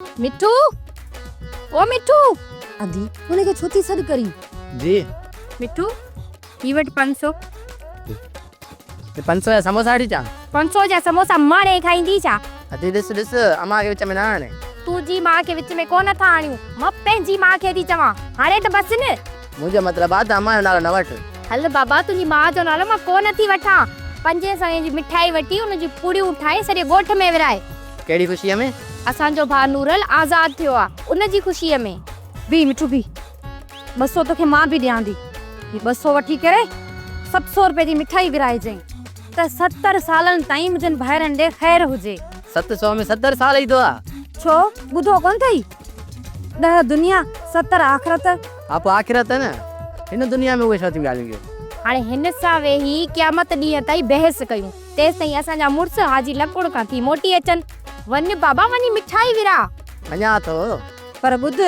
मिठू ओ मिठू आदि उन्हें के छोटी सद करी जी मिठू ही वट 500 500 जा समोसा डी चा 500 जा समोसा माने खाईंदी छा अति दिस अमा के विच में ना आने तू जी मां के विच में कोन था आणियो मां पंहिंजी मां खे थी चवां हाणे त बस न मुझे मतलब आ अमा जो नालो न वठ हल बाबा तुंहिंजी मां जो नालो मां कोन थी वठां 500 जी मिठाई वठी उन जी पूड़ियूं ठाहे सॼे ॻोठ में विराए केड़ी खुशी में असांजो भा नूरल आज़ाद थियो आ उन जी खुशीअ में बी मिठू बी 200 तोखे मां बि ॾियां थी 200 वठी करे 700 रुपए जी मिठाई विराए जई त 70 सालन ताईं मुंहिंजनि भाइरनि ॾे ख़ैर हुजे 700 में 70 साल ई तो आ छो ॿुधो कोन थई 10 दुनिया 70 आख़िरत आप आखिरत है ना इन दुनिया में उहे छाती ॻाल्हियूं हाणे हिन सां वेही क़यामत ॾींहं ताईं बहस कयूं तेस ताईं असांजा मुड़स हाजी लकुड़ खां थी मोटी अचनि वञ बाबा वञी मिठाई विरा अञा तो पर ॿुध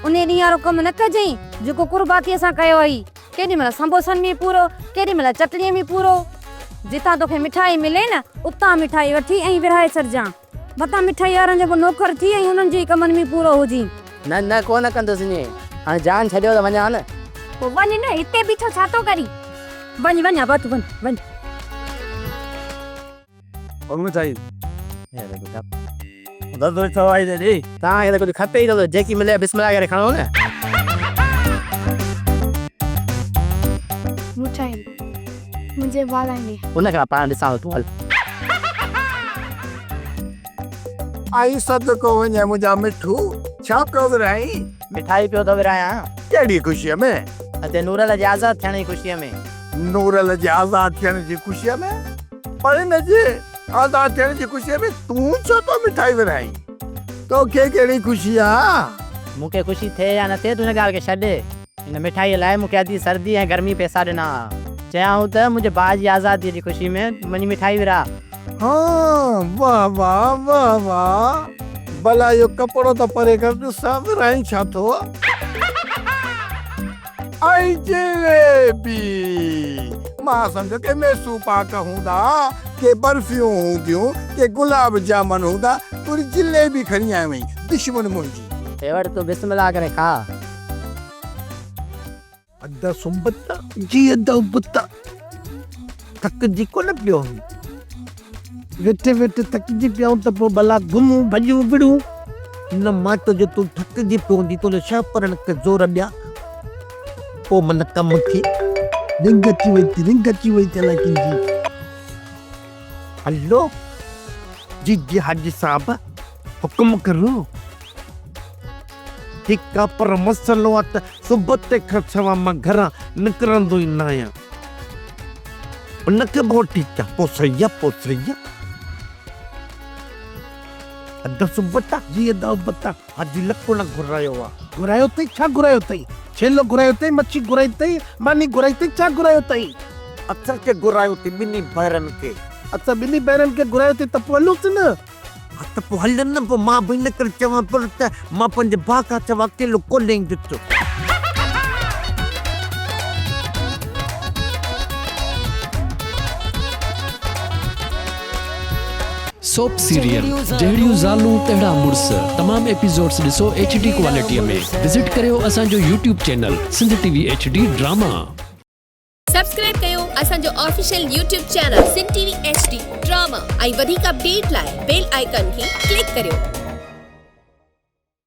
उन ॾींहं वारो कमु न कजई जेको कुर्बातीअ सां कयो हुई केॾी महिल संबोसनि में पूरो केॾी महिल चटणीअ में पूरो जितां तोखे मिठाई मिले न उतां मिठाई वठी ऐं विराए छॾिजां मतां मिठाई वारनि जेको नौकर थी ऐं हुननि जे कमनि में पूरो हुजी न कोन कंदुसि नी हाणे जान छॾियो त वञा न पोइ वञ न हिते बीठो छा थो करी वञ आबा तूं वञ और चाहिए दस दो सवाई दे दी ता ये कुछ खपे ही तो जेकी मिले बिस्मिल्लाह करे खाओ ना मिठाई मुझे वाला नहीं उन्हें का पान दिसा तू हल आई सदको वने मुझा मिठू छा कर रही मिठाई पियो तो विराया केड़ी खुशी में अते नूरल जी आजाद थियण जी खुशी में नूरल जी आजाद थियण जी खुशी में पर न जे आजाद थियण जी खुशी में तू छो तो मिठाई विराई तो केड़ी खुशी आ मुके खुशी थे या न थे तूने गाल के छडे इन मिठाई लाए मुके आदि सर्दी है गर्मी पैसा देना चाहूं त मुझे बाजी आजादी जी खुशी में मनी मिठाई विरा हां वाह वाह वाह वाह भला यो कपड़ो तो परे कर सब राई छा तो आई जलेबी मां समझ के मैं सूपा कहूंदा के बर्फियों हूंदियूं के गुलाब जामुन हूंदा तुरी जलेबी खणी आई वई दुश्मन मुंजी तेवर तो बिस्मिल्लाह करे खा अद्दा सुंबत्ता जी अद्दा उबत्ता तक जी को न पियो वेटे वेटे तक जी पियो त पो भला घुमू भजू बिड़ू न मां तो जो तू थक जी पोंदी तो छा परन के जोर ॾिया पो मन कम थी रिंग अची वई चला की जी हेलो जी हाजी साहब हुक्म करो ठीक आ पर मसलो आ त सुबह ते खर्चवा मां घरा निकरंदो ई न आहियां उनखे बहुत ठीक आ पो सही अदा सुबता जी अदा बता हाजी लको न घुरायो तई छा घुरायो तई छेलो घुरायो तई मच्छी घुराई तई मानी घुराई तई छा घुरायो तई अच्छा के घुरायो तई बिनी बैरन के अच्छा बिनी बैरन के घुरायो तई त पोलुस न त पो हल न पो मां बिन कर चवा पर त मां पंज बाका चवा के लो को लेंग दितो सोप सीरियल जहिड़ियूं ज़ालूं तहिड़ा मुड़स तमाम एपिसोड्स ॾिसो HD क्वालिटीअ में विजिट करियो असांजो YouTube channel Sindh TV HD drama subscribe कयो असांजो official YouTube channel Sindh TV HD drama ऐं वधीक अपडेट लाइ बेल आइकन खे क्लिक करियो